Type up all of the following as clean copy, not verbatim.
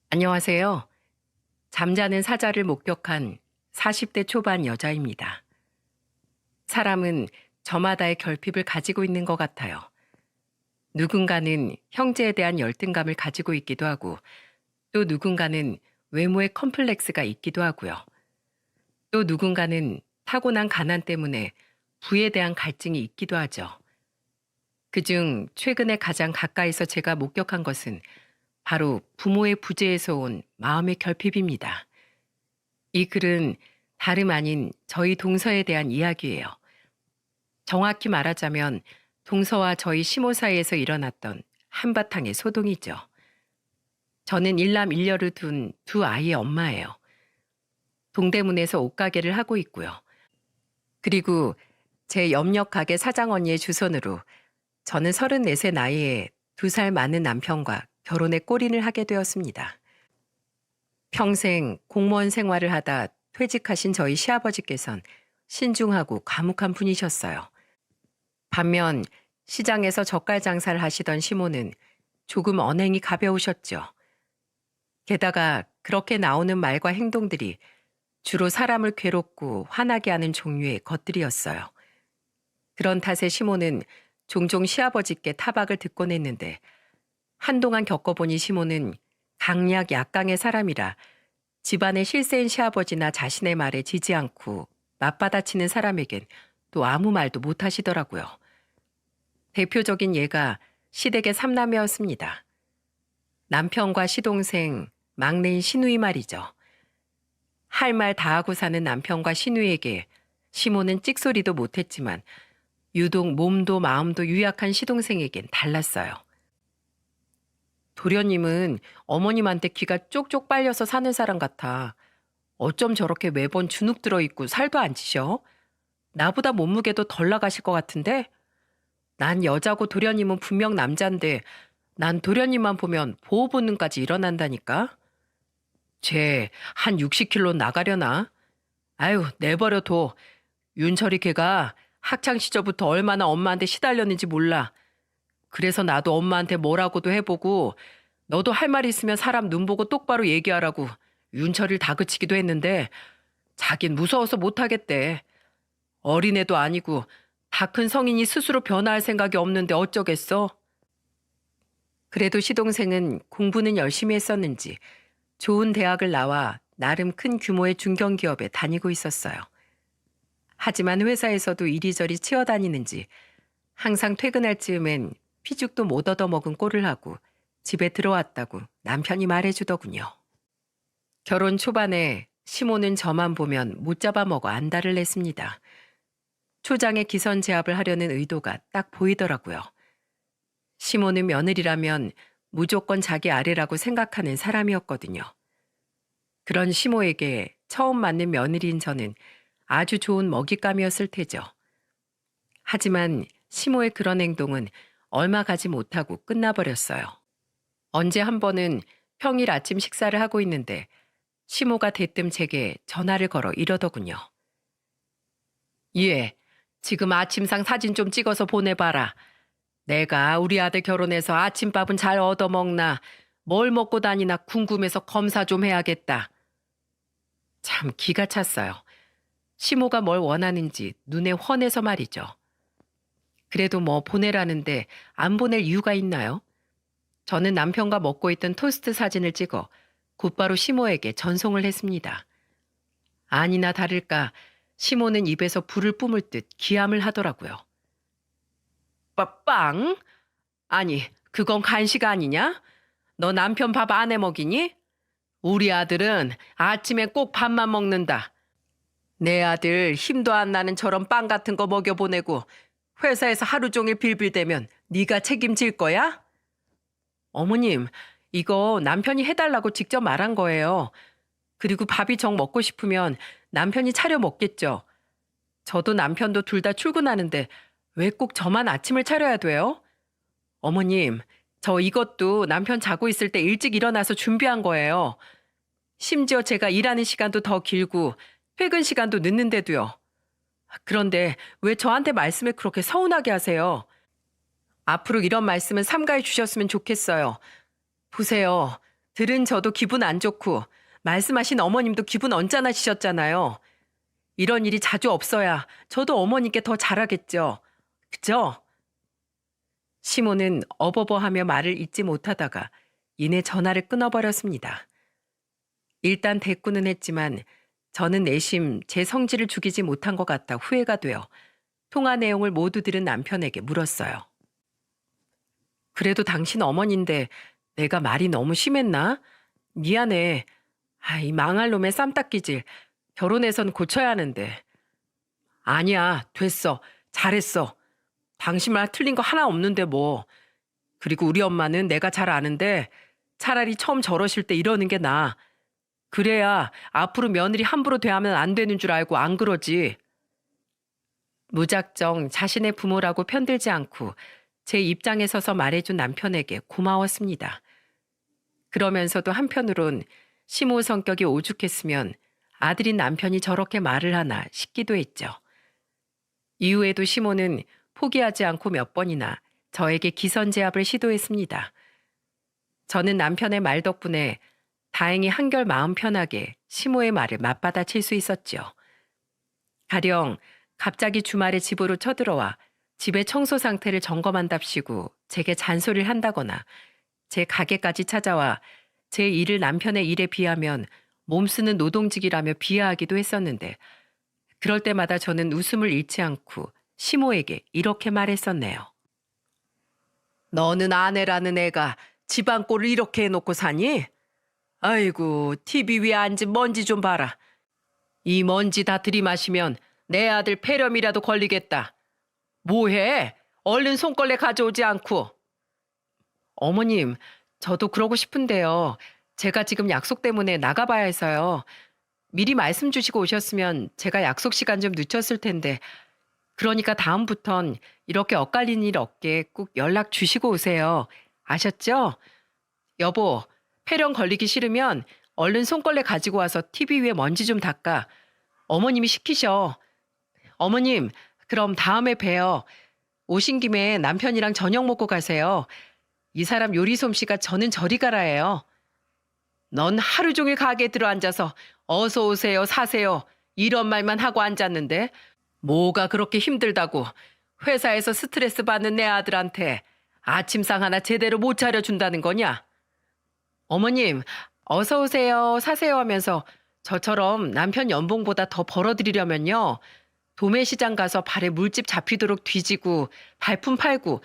안녕하세요. 잠자는 사자를 목격한 40대 초반 여자입니다. 사람은 저마다의 결핍을 가지고 있는 것 같아요. 누군가는 형제에 대한 열등감을 가지고 있기도 하고, 또 누군가는 외모의 컴플렉스가 있기도 하고요. 또 누군가는 타고난 가난 때문에 부에 대한 갈증이 있기도 하죠. 그중 최근에 가장 가까이서 제가 목격한 것은 바로 부모의 부재에서 온 마음의 결핍입니다. 이 글은 다름 아닌 저희 동서에 대한 이야기예요. 정확히 말하자면 동서와 저희 시모 사이에서 일어났던 한바탕의 소동이죠. 저는 일남 일녀를 둔 두 아이의 엄마예요. 동대문에서 옷가게를 하고 있고요. 그리고 제 옆역 가게 사장 언니의 주선으로 저는 34세 나이에 2살 많은 남편과 결혼에 골인을 하게 되었습니다. 평생 공무원 생활을 하다 퇴직하신 저희 시아버지께선 신중하고 과묵한 분이셨어요. 반면 시장에서 젓갈 장사를 하시던 시모는 조금 언행이 가벼우셨죠. 게다가 그렇게 나오는 말과 행동들이 주로 사람을 괴롭고 화나게 하는 종류의 것들이었어요. 그런 탓에 시모는 종종 시아버지께 타박을 듣곤 했는데 한동안 겪어보니 시모는 강약 약강의 사람이라 집안의 실세인 시아버지나 자신의 말에 지지 않고 맞받아치는 사람에겐 또 아무 말도 못 하시더라고요. 대표적인 예가 시댁의 삼남매였습니다. 남편과 시동생, 막내인 시누이 말이죠. 할 말 다 하고 사는 남편과 시누이에게 시모는 찍소리도 못했지만 유독 몸도 마음도 유약한 시동생에겐 달랐어요. 도련님은 어머님한테 귀가 쪽쪽 빨려서 사는 사람 같아. 어쩜 저렇게 매번 주눅 들어있고 살도 안 찌셔? 나보다 몸무게도 덜 나가실 것 같은데? 난 여자고 도련님은 분명 남잔데 난 도련님만 보면 보호 본능까지 일어난다니까? 쟤 한 60kg 나가려나? 아유, 내버려둬. 윤철이 걔가 학창 시절부터 얼마나 엄마한테 시달렸는지 몰라. 그래서 나도 엄마한테 뭐라고도 해보고 너도 할 말 있으면 사람 눈 보고 똑바로 얘기하라고 윤철이를 다그치기도 했는데 자긴 무서워서 못하겠대. 어린애도 아니고 다 큰 성인이 스스로 변화할 생각이 없는데 어쩌겠어? 그래도 시동생은 공부는 열심히 했었는지 좋은 대학을 나와 나름 큰 규모의 중견기업에 다니고 있었어요. 하지만 회사에서도 이리저리 치어다니는지 항상 퇴근할 즈음엔 피죽도 못 얻어먹은 꼴을 하고 집에 들어왔다고 남편이 말해주더군요. 결혼 초반에 시모는 저만 보면 못 잡아먹어 안달을 냈습니다. 초장에 기선 제압을 하려는 의도가 딱 보이더라고요. 시모는 며느리라면 무조건 자기 아래라고 생각하는 사람이었거든요. 그런 시모에게 처음 맞는 며느리인 저는 아주 좋은 먹잇감이었을 테죠. 하지만 시모의 그런 행동은 얼마 가지 못하고 끝나버렸어요. 언제 한 번은 평일 아침 식사를 하고 있는데 시모가 대뜸 제게 전화를 걸어 이러더군요. 예, 지금 아침상 사진 좀 찍어서 보내봐라. 내가 우리 아들 결혼해서 아침밥은 잘 얻어먹나 뭘 먹고 다니나 궁금해서 검사 좀 해야겠다. 참 기가 찼어요. 시모가 뭘 원하는지 눈에 훤해서 말이죠. 그래도 뭐 보내라는데 안 보낼 이유가 있나요? 저는 남편과 먹고 있던 토스트 사진을 찍어 곧바로 시모에게 전송을 했습니다. 아니나 다를까 시모는 입에서 불을 뿜을 듯 기함을 하더라고요. 빵? 아니, 그건 간식 아니냐? 너 남편 밥 안 해 먹이니? 우리 아들은 아침에 꼭 밥만 먹는다. 내 아들 힘도 안 나는 저런 빵 같은 거 먹여보내고 회사에서 하루 종일 빌빌대면 네가 책임질 거야? 어머님, 이거 남편이 해달라고 직접 말한 거예요. 그리고 밥이 정 먹고 싶으면 남편이 차려 먹겠죠. 저도 남편도 둘 다 출근하는데 왜 꼭 저만 아침을 차려야 돼요? 어머님, 저 이것도 남편 자고 있을 때 일찍 일어나서 준비한 거예요. 심지어 제가 일하는 시간도 더 길고 퇴근 시간도 늦는데도요. 그런데 왜 저한테 말씀을 그렇게 서운하게 하세요? 앞으로 이런 말씀은 삼가해 주셨으면 좋겠어요. 보세요. 들은 저도 기분 안 좋고 말씀하신 어머님도 기분 언짢아지셨잖아요. 이런 일이 자주 없어야 저도 어머니께 더 잘하겠죠. 그죠? 시모는 어버버하며 말을 잇지 못하다가 이내 전화를 끊어버렸습니다. 일단 대꾸는 했지만 저는 내심 제 성질을 죽이지 못한 것 같아 후회가 되어 통화 내용을 모두 들은 남편에게 물었어요. 그래도 당신 어머니인데 내가 말이 너무 심했나? 미안해. 이 망할 놈의 쌈닦기질. 결혼해선 고쳐야 하는데. 아니야, 됐어. 잘했어. 당신 말 틀린 거 하나 없는데 뭐. 그리고 우리 엄마는 내가 잘 아는데 차라리 처음 저러실 때 이러는 게 나아. 그래야 앞으로 며느리 함부로 대하면 안 되는 줄 알고 안 그러지. 무작정 자신의 부모라고 편들지 않고 제 입장에 서서 말해준 남편에게 고마웠습니다. 그러면서도 한편으론 시모 성격이 오죽했으면 아들인 남편이 저렇게 말을 하나 싶기도 했죠. 이후에도 시모는 포기하지 않고 몇 번이나 저에게 기선제압을 시도했습니다. 저는 남편의 말 덕분에 다행히 한결 마음 편하게 시모의 말을 맞받아칠 수 있었죠. 가령 갑자기 주말에 집으로 쳐들어와 집의 청소 상태를 점검한답시고 제게 잔소리를 한다거나 제 가게까지 찾아와 제 일을 남편의 일에 비하면 몸쓰는 노동직이라며 비하하기도 했었는데 그럴 때마다 저는 웃음을 잃지 않고 시모에게 이렇게 말했었네요. 너는 아내라는 애가 집안 꼴을 이렇게 해놓고 사니? 아이고, TV 위에 앉은 먼지 좀 봐라. 이 먼지 다 들이마시면 내 아들 폐렴이라도 걸리겠다. 뭐해? 얼른 손걸레 가져오지 않고. 어머님, 저도 그러고 싶은데요. 제가 지금 약속 때문에 나가봐야 해서요. 미리 말씀 주시고 오셨으면 제가 약속 시간 좀 늦췄을 텐데. 그러니까 다음부턴 이렇게 엇갈린 일 없게 꼭 연락 주시고 오세요. 아셨죠? 여보, 폐렴 걸리기 싫으면 얼른 손걸레 가지고 와서 TV 위에 먼지 좀 닦아. 어머님이 시키셔. 어머님, 그럼 다음에 봬요. 오신 김에 남편이랑 저녁 먹고 가세요. 이 사람 요리 솜씨가 저는 저리 가라예요. 넌 하루 종일 가게에 들어앉아서 어서 오세요, 사세요 이런 말만 하고 앉았는데 뭐가 그렇게 힘들다고 회사에서 스트레스 받는 내 아들한테 아침상 하나 제대로 못 차려준다는 거냐? 어머님, 어서 오세요, 사세요 하면서 저처럼 남편 연봉보다 더 벌어들이려면요. 도매시장 가서 발에 물집 잡히도록 뒤지고 발품 팔고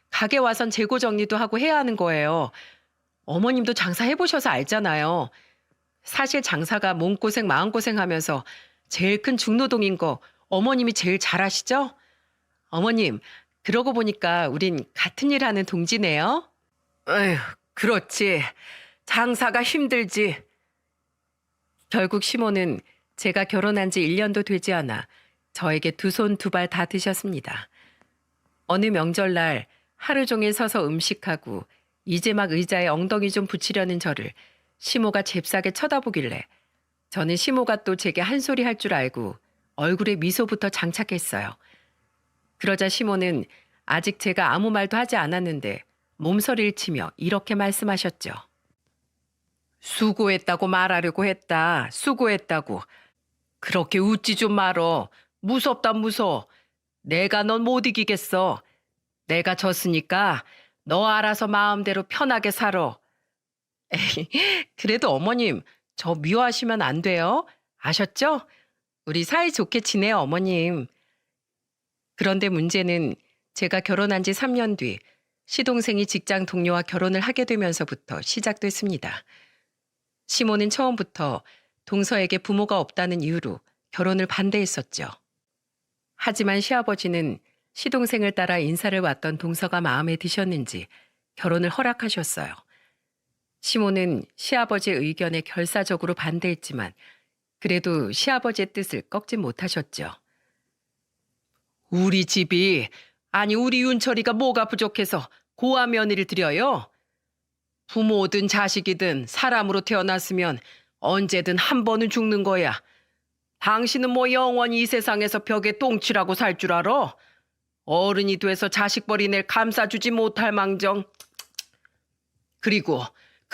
가게 와선 재고 정리도 하고 해야 하는 거예요. 어머님도 장사 해보셔서 알잖아요. 사실 장사가 몸고생 마음고생 하면서 제일 큰 중노동인 거 어머님이 제일 잘 아시죠? 어머님, 그러고 보니까 우린 같은 일 하는 동지네요. 에휴, 그렇지. 장사가 힘들지. 결국 시모는 제가 결혼한 지 1년도 되지 않아 저에게 두 손 두 발 다 드셨습니다. 어느 명절날 하루 종일 서서 음식하고 이제 막 의자에 엉덩이 좀 붙이려는 저를 시모가 잽싸게 쳐다보길래 저는 시모가 또 제게 한 소리 할 줄 알고 얼굴에 미소부터 장착했어요. 그러자 시모는 아직 제가 아무 말도 하지 않았는데 몸서리를 치며 이렇게 말씀하셨죠. 수고했다고 말하려고 했다. 수고했다고. 그렇게 웃지 좀 말어. 무섭다 무서워. 내가 넌 못 이기겠어. 내가 졌으니까 너 알아서 마음대로 편하게 살아. 에이, 그래도 어머님, 저 미워하시면 안 돼요. 아셨죠? 우리 사이좋게 지내요, 어머님. 그런데 문제는 제가 결혼한 지 3년 뒤 시동생이 직장 동료와 결혼을 하게 되면서부터 시작됐습니다. 시모는 처음부터 동서에게 부모가 없다는 이유로 결혼을 반대했었죠. 하지만 시아버지는 시동생을 따라 인사를 왔던 동서가 마음에 드셨는지 결혼을 허락하셨어요. 시모는 시아버지의 의견에 결사적으로 반대했지만 그래도 시아버지의 뜻을 꺾지 못하셨죠. 우리 집이, 아니 우리 윤철이가 뭐가 부족해서 고아 며느리를 드려요? 부모든 자식이든 사람으로 태어났으면 언제든 한 번은 죽는 거야. 당신은 뭐 영원히 이 세상에서 벽에 똥치라고 살 줄 알아? 어른이 돼서 자식 버린 애를 감싸주지 못할 망정. 그리고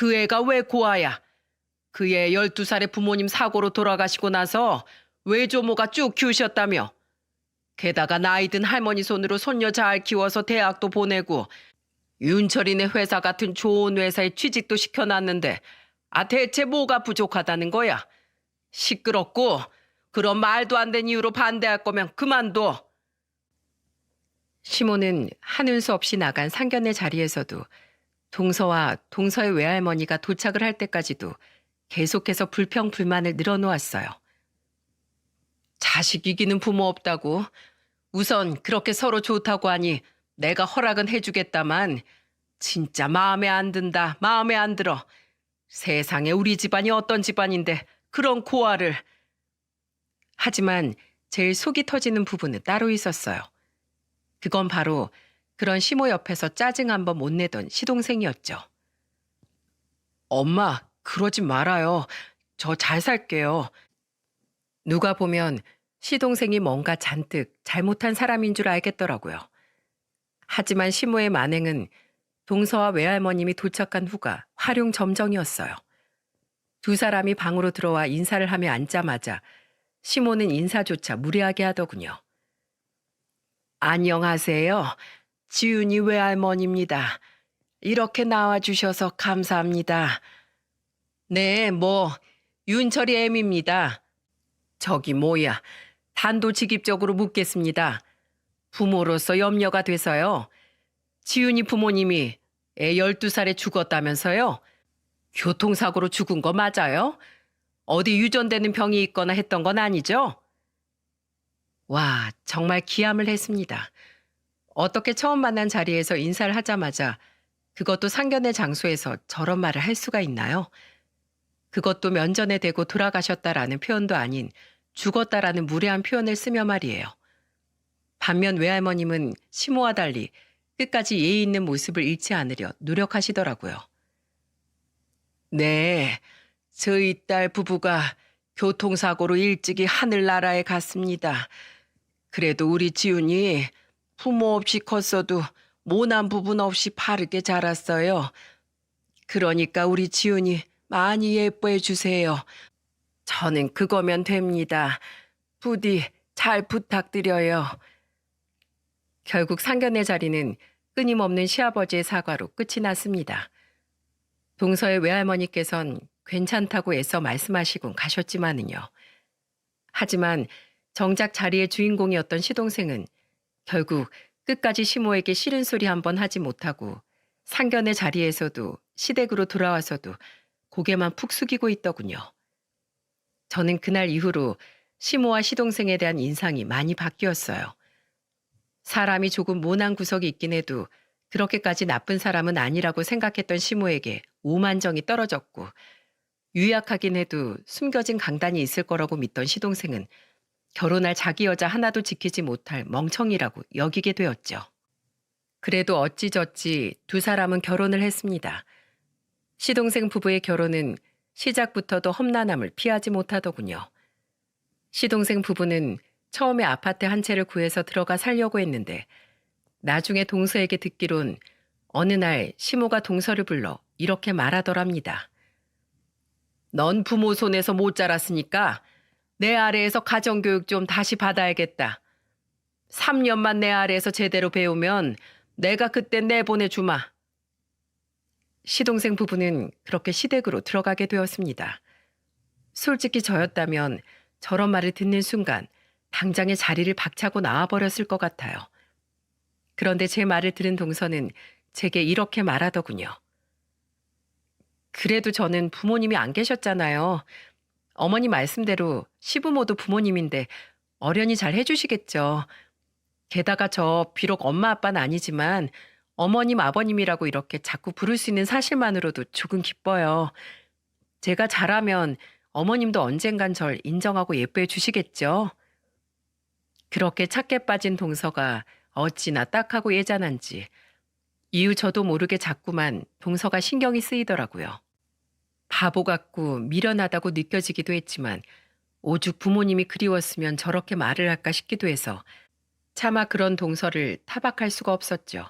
그 애가 왜 고아야? 그 애 12살에 부모님 사고로 돌아가시고 나서 외조모가 쭉 키우셨다며. 게다가 나이 든 할머니 손으로 손녀 잘 키워서 대학도 보내고 윤철이네 회사 같은 좋은 회사에 취직도 시켜놨는데 대체 뭐가 부족하다는 거야? 시끄럽고 그런 말도 안 되는 이유로 반대할 거면 그만둬. 시모는 하는 수 없이 나간 상견례 자리에서도 동서와 동서의 외할머니가 도착을 할 때까지도 계속해서 불평불만을 늘어놓았어요. 자식 이기는 부모 없다고. 우선 그렇게 서로 좋다고 하니 내가 허락은 해주겠다만 진짜 마음에 안 든다. 마음에 안 들어. 세상에 우리 집안이 어떤 집안인데 그런 고아를. 하지만 제일 속이 터지는 부분은 따로 있었어요. 그건 바로 그런 시모 옆에서 짜증 한번 못 내던 시동생이었죠. 엄마, 그러지 말아요. 저 잘 살게요. 누가 보면 시동생이 뭔가 잔뜩 잘못한 사람인 줄 알겠더라고요. 하지만 시모의 만행은 동서와 외할머님이 도착한 후가 화룡점정이었어요. 두 사람이 방으로 들어와 인사를 하며 앉자마자 시모는 인사조차 무례하게 하더군요. 안녕하세요. 지윤이 외할머니입니다. 이렇게 나와주셔서 감사합니다. 네, 윤철이 애미입니다. 저기 뭐야, 단도직입적으로 묻겠습니다. 부모로서 염려가 돼서요. 지윤이 부모님이 애 12살에 죽었다면서요? 교통사고로 죽은 거 맞아요? 어디 유전되는 병이 있거나 했던 건 아니죠? 와, 정말 기함을 했습니다. 어떻게 처음 만난 자리에서 인사를 하자마자 그것도 상견례 장소에서 저런 말을 할 수가 있나요? 그것도 면전에 대고 돌아가셨다라는 표현도 아닌 죽었다라는 무례한 표현을 쓰며 말이에요. 반면 외할머님은 시모와 달리 끝까지 예의 있는 모습을 잃지 않으려 노력하시더라고요. 네, 저희 딸 부부가 교통사고로 일찍이 하늘나라에 갔습니다. 그래도 우리 지훈이 부모 없이 컸어도 모난 부분 없이 바르게 자랐어요. 그러니까 우리 지훈이 많이 예뻐해 주세요. 저는 그거면 됩니다. 부디 잘 부탁드려요. 결국 상견례 자리는 끊임없는 시아버지의 사과로 끝이 났습니다. 동서의 외할머니께선 괜찮다고 애써 말씀하시곤 가셨지만은요. 하지만 정작 자리의 주인공이었던 시동생은 결국 끝까지 시모에게 싫은 소리 한번 하지 못하고 상견례 자리에서도 시댁으로 돌아와서도 고개만 푹 숙이고 있더군요. 저는 그날 이후로 시모와 시동생에 대한 인상이 많이 바뀌었어요. 사람이 조금 모난 구석이 있긴 해도 그렇게까지 나쁜 사람은 아니라고 생각했던 시모에게 오만정이 떨어졌고 유약하긴 해도 숨겨진 강단이 있을 거라고 믿던 시동생은 결혼할 자기 여자 하나도 지키지 못할 멍청이라고 여기게 되었죠. 그래도 어찌저찌 두 사람은 결혼을 했습니다. 시동생 부부의 결혼은 시작부터도 험난함을 피하지 못하더군요. 시동생 부부는 처음에 아파트 한 채를 구해서 들어가 살려고 했는데 나중에 동서에게 듣기론 어느 날 시모가 동서를 불러 이렇게 말하더랍니다. 넌 부모 손에서 못 자랐으니까 내 아래에서 가정교육 좀 다시 받아야겠다. 3년만 내 아래에서 제대로 배우면 내가 그때 내보내주마. 시동생 부부는 그렇게 시댁으로 들어가게 되었습니다. 솔직히 저였다면 저런 말을 듣는 순간 당장에 자리를 박차고 나와버렸을 것 같아요. 그런데 제 말을 들은 동서는 제게 이렇게 말하더군요. 그래도 저는 부모님이 안 계셨잖아요. 어머니 말씀대로 시부모도 부모님인데 어련히 잘 해주시겠죠. 게다가 저 비록 엄마 아빠는 아니지만 어머님 아버님이라고 이렇게 자꾸 부를 수 있는 사실만으로도 조금 기뻐요. 제가 잘하면 어머님도 언젠간 절 인정하고 예뻐해 주시겠죠. 그렇게 착해 빠진 동서가 어찌나 딱하고 예전한지 이유 저도 모르게 자꾸만 동서가 신경이 쓰이더라고요. 바보 같고 미련하다고 느껴지기도 했지만 오죽 부모님이 그리웠으면 저렇게 말을 할까 싶기도 해서 차마 그런 동서를 타박할 수가 없었죠.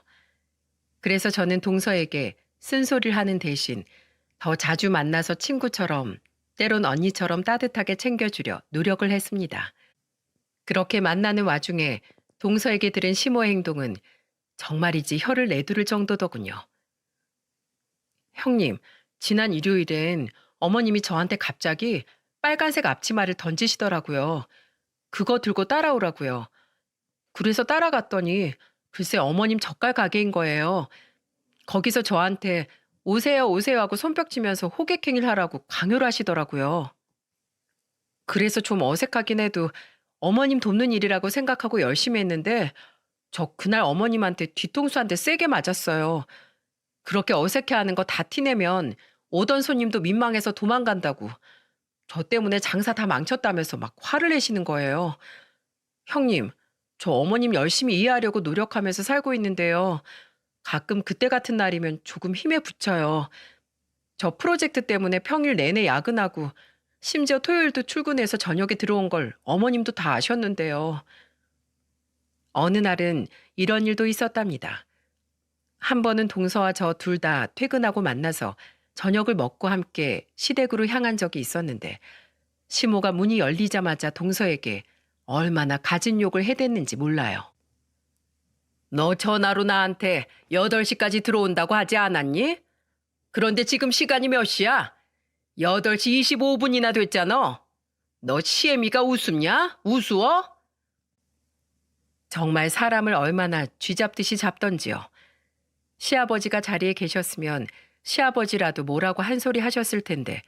그래서 저는 동서에게 쓴소리를 하는 대신 더 자주 만나서 친구처럼, 때론 언니처럼 따뜻하게 챙겨주려 노력을 했습니다. 그렇게 만나는 와중에 동서에게 들은 시모의 행동은 정말이지 혀를 내두를 정도더군요. 형님, 지난 일요일엔 어머님이 저한테 갑자기 빨간색 앞치마를 던지시더라고요. 그거 들고 따라오라고요. 그래서 따라갔더니 글쎄 어머님 젓갈 가게인 거예요. 거기서 저한테 오세요, 오세요 하고 손뼉치면서 호객행위를 하라고 강요를 하시더라고요. 그래서 좀 어색하긴 해도 어머님 돕는 일이라고 생각하고 열심히 했는데 저 그날 어머님한테 뒤통수 한 대 세게 맞았어요. 그렇게 어색해하는 거 다 티내면 오던 손님도 민망해서 도망간다고. 저 때문에 장사 다 망쳤다면서 막 화를 내시는 거예요. 형님, 저 어머님 열심히 이해하려고 노력하면서 살고 있는데요. 가끔 그때 같은 날이면 조금 힘에 부쳐요. 저 프로젝트 때문에 평일 내내 야근하고 심지어 토요일도 출근해서 저녁에 들어온 걸 어머님도 다 아셨는데요. 어느 날은 이런 일도 있었답니다. 한 번은 동서와 저 둘 다 퇴근하고 만나서 저녁을 먹고 함께 시댁으로 향한 적이 있었는데 시모가 문이 열리자마자 동서에게 얼마나 갖은 욕을 해댔는지 몰라요. 너 전화로 나한테 8시까지 들어온다고 하지 않았니? 그런데 지금 시간이 몇 시야? 8시 25분이나 됐잖아. 너 시애미가 우습냐? 우스워? 정말 사람을 얼마나 쥐잡듯이 잡던지요. 시아버지가 자리에 계셨으면 시아버지라도 뭐라고 한 소리 하셨을 텐데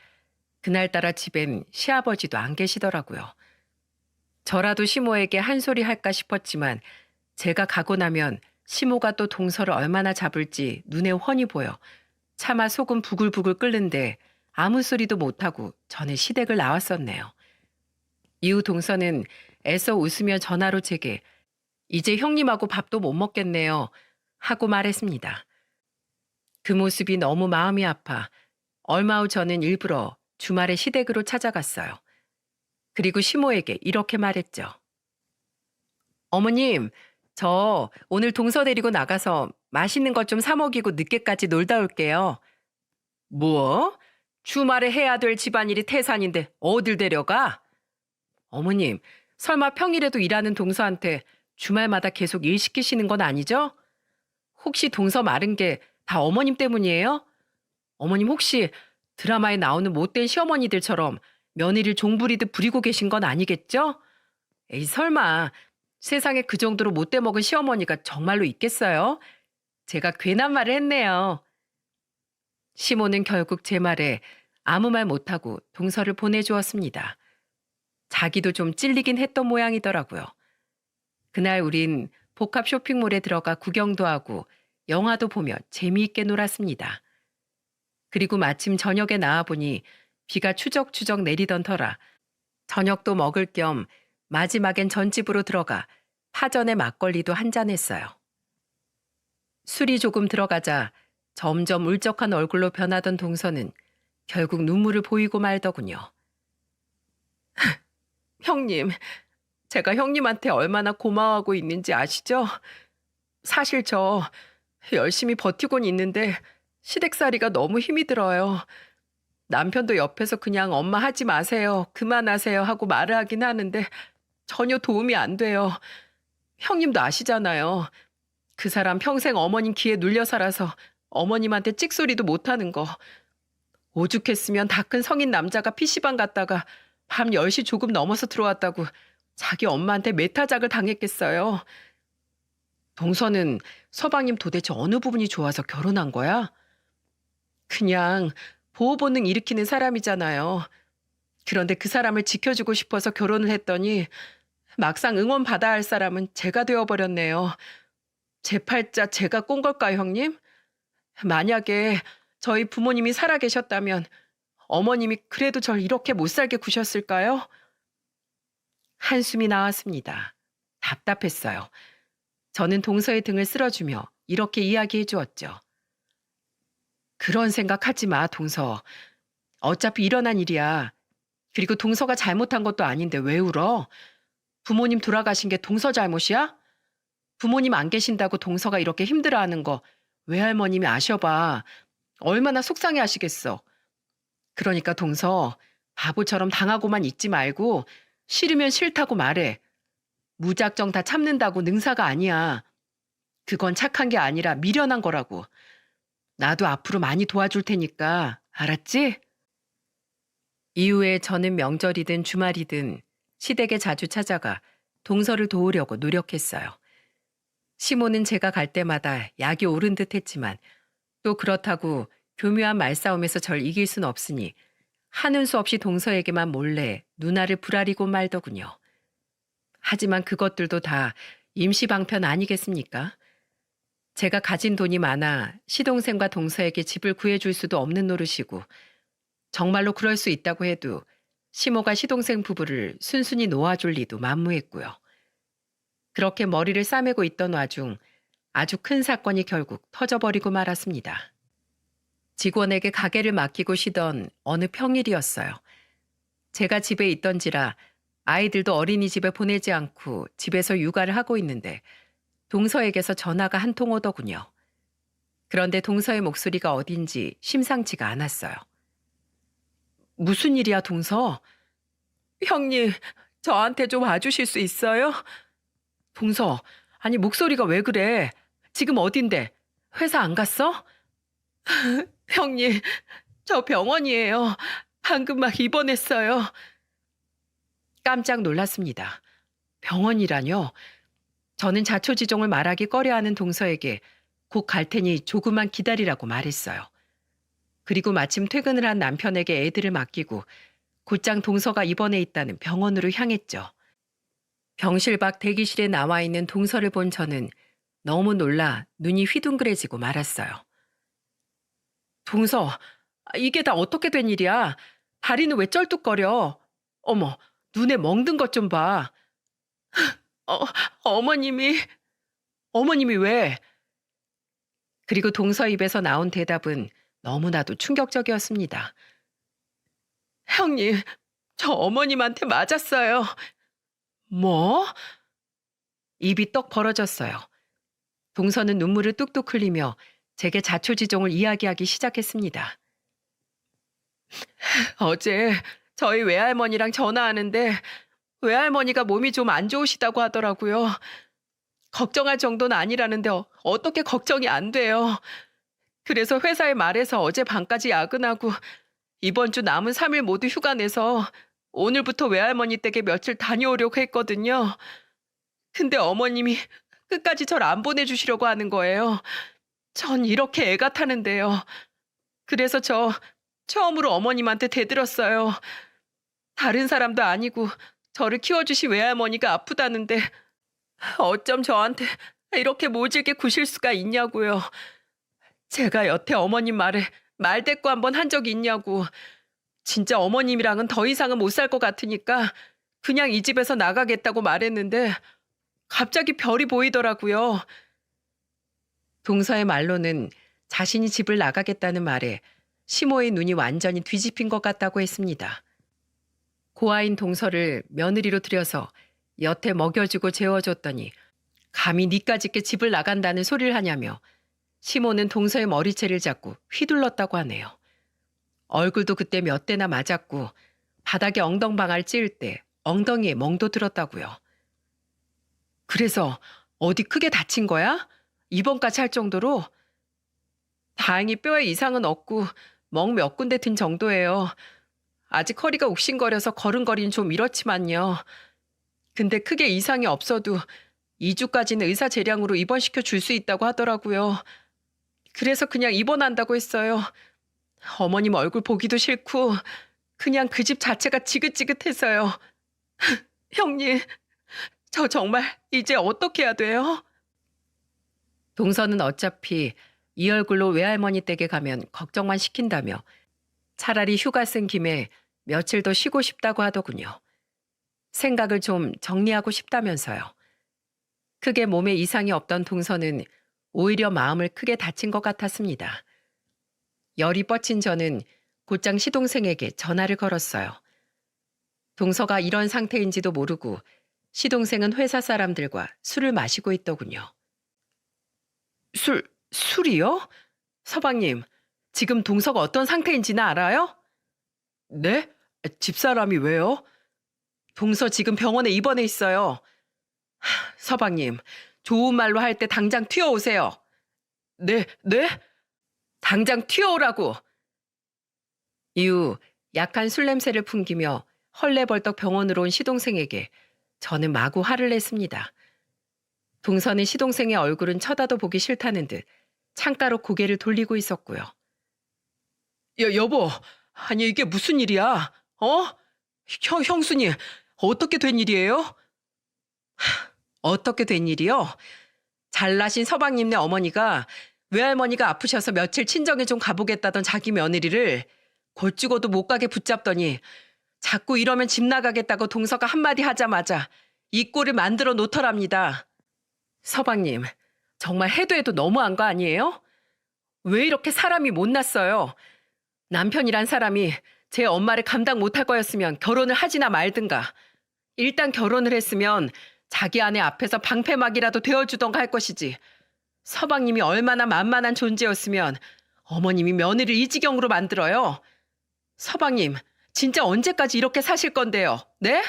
그날따라 집엔 시아버지도 안 계시더라고요. 저라도 시모에게 한 소리 할까 싶었지만 제가 가고 나면 시모가 또 동서를 얼마나 잡을지 눈에 훤히 보여 차마 속은 부글부글 끓는데 아무 소리도 못하고 전에 시댁을 나왔었네요. 이후 동서는 애써 웃으며 전화로 제게 이제 형님하고 밥도 못 먹겠네요 하고 말했습니다. 그 모습이 너무 마음이 아파 얼마 후 저는 일부러 주말에 시댁으로 찾아갔어요. 그리고 시모에게 이렇게 말했죠. 어머님, 저 오늘 동서 데리고 나가서 맛있는 것 좀 사 먹이고 늦게까지 놀다 올게요. 뭐? 주말에 해야 될 집안일이 태산인데 어딜 데려가? 어머님, 설마 평일에도 일하는 동서한테 주말마다 계속 일 시키시는 건 아니죠? 혹시 동서 마른 게 다 어머님 때문이에요? 어머님 혹시 드라마에 나오는 못된 시어머니들처럼 며느리를 종부리듯 부리고 계신 건 아니겠죠? 에이 설마 세상에 그 정도로 못돼 먹은 시어머니가 정말로 있겠어요? 제가 괜한 말을 했네요. 시모는 결국 제 말에 아무 말 못하고 동서를 보내주었습니다. 자기도 좀 찔리긴 했던 모양이더라고요. 그날 우린 복합 쇼핑몰에 들어가 구경도 하고 영화도 보며 재미있게 놀았습니다. 그리고 마침 저녁에 나와보니 비가 추적추적 내리던 터라 저녁도 먹을 겸 마지막엔 전집으로 들어가 파전에 막걸리도 한잔 했어요. 술이 조금 들어가자 점점 울적한 얼굴로 변하던 동서는 결국 눈물을 보이고 말더군요. 형님, 제가 형님한테 얼마나 고마워하고 있는지 아시죠? 사실 저 열심히 버티곤 있는데 시댁살이가 너무 힘이 들어요. 남편도 옆에서 그냥 엄마 하지 마세요, 그만하세요 하고 말을 하긴 하는데 전혀 도움이 안 돼요. 형님도 아시잖아요. 그 사람 평생 어머님 기에 눌려 살아서 어머님한테 찍소리도 못하는 거. 오죽했으면 다 큰 성인 남자가 PC방 갔다가 밤 10시 조금 넘어서 들어왔다고 자기 엄마한테 매타작을 당했겠어요. 동서는 서방님 도대체 어느 부분이 좋아서 결혼한 거야? 그냥 보호 본능 일으키는 사람이잖아요. 그런데 그 사람을 지켜주고 싶어서 결혼을 했더니 막상 응원받아야 할 사람은 제가 되어버렸네요. 제 팔자 제가 꼰 걸까요, 형님? 만약에 저희 부모님이 살아계셨다면 어머님이 그래도 절 이렇게 못 살게 구셨을까요? 한숨이 나왔습니다. 답답했어요. 저는 동서의 등을 쓸어주며 이렇게 이야기해 주었죠. 그런 생각하지 마, 동서. 어차피 일어난 일이야. 그리고 동서가 잘못한 것도 아닌데 왜 울어? 부모님 돌아가신 게 동서 잘못이야? 부모님 안 계신다고 동서가 이렇게 힘들어하는 거 외할머님이 아셔봐. 얼마나 속상해 하시겠어. 그러니까 동서, 바보처럼 당하고만 있지 말고 싫으면 싫다고 말해. 무작정 다 참는다고 능사가 아니야. 그건 착한 게 아니라 미련한 거라고. 나도 앞으로 많이 도와줄 테니까, 알았지? 이후에 저는 명절이든 주말이든 시댁에 자주 찾아가 동서를 도우려고 노력했어요. 시모는 제가 갈 때마다 약이 오른 듯 했지만 또 그렇다고 교묘한 말싸움에서 절 이길 순 없으니 하는 수 없이 동서에게만 몰래 누나를 부라리고 말더군요. 하지만 그것들도 다 임시방편 아니겠습니까? 제가 가진 돈이 많아 시동생과 동서에게 집을 구해줄 수도 없는 노릇이고 정말로 그럴 수 있다고 해도 시모가 시동생 부부를 순순히 놓아줄 리도 만무했고요. 그렇게 머리를 싸매고 있던 와중 아주 큰 사건이 결국 터져버리고 말았습니다. 직원에게 가게를 맡기고 쉬던 어느 평일이었어요. 제가 집에 있던지라 아이들도 어린이집에 보내지 않고 집에서 육아를 하고 있는데 동서에게서 전화가 한 통 오더군요. 그런데 동서의 목소리가 어딘지 심상치가 않았어요. 무슨 일이야, 동서? 형님, 저한테 좀 와주실 수 있어요? 동서, 아니 목소리가 왜 그래? 지금 어딘데? 회사 안 갔어? 형님, 저 병원이에요. 방금 막 입원했어요. 깜짝 놀랐습니다. 병원이라뇨? 저는 자초지종을 말하기 꺼려하는 동서에게 곧 갈 테니 조금만 기다리라고 말했어요. 그리고 마침 퇴근을 한 남편에게 애들을 맡기고 곧장 동서가 입원해 있다는 병원으로 향했죠. 병실 밖 대기실에 나와 있는 동서를 본 저는 너무 놀라 눈이 휘둥그레지고 말았어요. 동서, 이게 다 어떻게 된 일이야? 다리는 왜 쩔뚝거려? 어머, 눈에 멍든 것 좀 봐. 어, 어머님이, 어머님이 왜? 그리고 동서 입에서 나온 대답은 너무나도 충격적이었습니다. 형님, 저 어머님한테 맞았어요. 뭐? 입이 떡 벌어졌어요. 동서는 눈물을 뚝뚝 흘리며 제게 자초지종을 이야기하기 시작했습니다. 어제 저희 외할머니랑 전화하는데 외할머니가 몸이 좀 안 좋으시다고 하더라고요. 걱정할 정도는 아니라는데 어떻게 걱정이 안 돼요. 그래서 회사에 말해서 어제 밤까지 야근하고 이번 주 남은 3일 모두 휴가 내서 오늘부터 외할머니 댁에 며칠 다녀오려고 했거든요. 근데 어머님이 끝까지 절 안 보내주시려고 하는 거예요. 전 이렇게 애가 타는데요. 그래서 저 처음으로 어머님한테 대들었어요. 다른 사람도 아니고 저를 키워주신 외할머니가 아프다는데 어쩜 저한테 이렇게 모질게 구실 수가 있냐고요. 제가 여태 어머님 말에 말대꾸 한번 한 적이 있냐고. 진짜 어머님이랑은 더 이상은 못 살 것 같으니까 그냥 이 집에서 나가겠다고 말했는데 갑자기 별이 보이더라고요. 동서의 말로는 자신이 집을 나가겠다는 말에 시모의 눈이 완전히 뒤집힌 것 같다고 했습니다. 고아인 동서를 며느리로 들여서 여태 먹여주고 재워줬더니 감히 니까짓게 집을 나간다는 소리를 하냐며 시모는 동서의 머리채를 잡고 휘둘렀다고 하네요. 얼굴도 그때 몇 대나 맞았고 바닥에 엉덩방아를 찧을 때 엉덩이에 멍도 들었다고요. 그래서 어디 크게 다친 거야? 입원까지 할 정도로? 다행히 뼈에 이상은 없고 멍 몇 군데 든 정도예요. 아직 허리가 욱신거려서 걸음걸이는 좀 이렇지만요. 근데 크게 이상이 없어도 2주까지는 의사 재량으로 입원시켜 줄 수 있다고 하더라고요. 그래서 그냥 입원한다고 했어요. 어머님 얼굴 보기도 싫고 그냥 그 집 자체가 지긋지긋해서요. 형님, 저 정말 이제 어떻게 해야 돼요? 동서는 어차피 이 얼굴로 외할머니 댁에 가면 걱정만 시킨다며 차라리 휴가 쓴 김에 며칠 더 쉬고 싶다고 하더군요. 생각을 좀 정리하고 싶다면서요. 크게 몸에 이상이 없던 동서는 오히려 마음을 크게 다친 것 같았습니다. 열이 뻗친 저는 곧장 시동생에게 전화를 걸었어요. 동서가 이런 상태인지도 모르고 시동생은 회사 사람들과 술을 마시고 있더군요. 술이요? 서방님, 지금 동서가 어떤 상태인지는 알아요? 네? 집사람이 왜요? 동서 지금 병원에 입원해 있어요. 서방님, 좋은 말로 할 때 당장 튀어오세요. 네, 네? 당장 튀어오라고. 이후 약한 술 냄새를 풍기며 헐레벌떡 병원으로 온 시동생에게 저는 마구 화를 냈습니다. 동서는 시동생의 얼굴은 쳐다도 보기 싫다는 듯 창가로 고개를 돌리고 있었고요. 여보, 아니 이게 무슨 일이야? 어? 형수님, 어떻게 된 일이에요? 어떻게 된 일이요? 잘나신 서방님네 어머니가 외할머니가 아프셔서 며칠 친정에 좀 가보겠다던 자기 며느리를 골 죽어도 못 가게 붙잡더니 자꾸 이러면 집 나가겠다고 동서가 한마디 하자마자 이 꼴을 만들어 놓더랍니다. 서방님, 정말 해도 해도 너무한 거 아니에요? 왜 이렇게 사람이 못났어요? 남편이란 사람이 제 엄마를 감당 못할 거였으면 결혼을 하지나 말든가. 일단 결혼을 했으면 자기 아내 앞에서 방패막이라도 되어주던가 할 것이지. 서방님이 얼마나 만만한 존재였으면 어머님이 며느리를 이 지경으로 만들어요. 서방님, 진짜 언제까지 이렇게 사실 건데요? 네?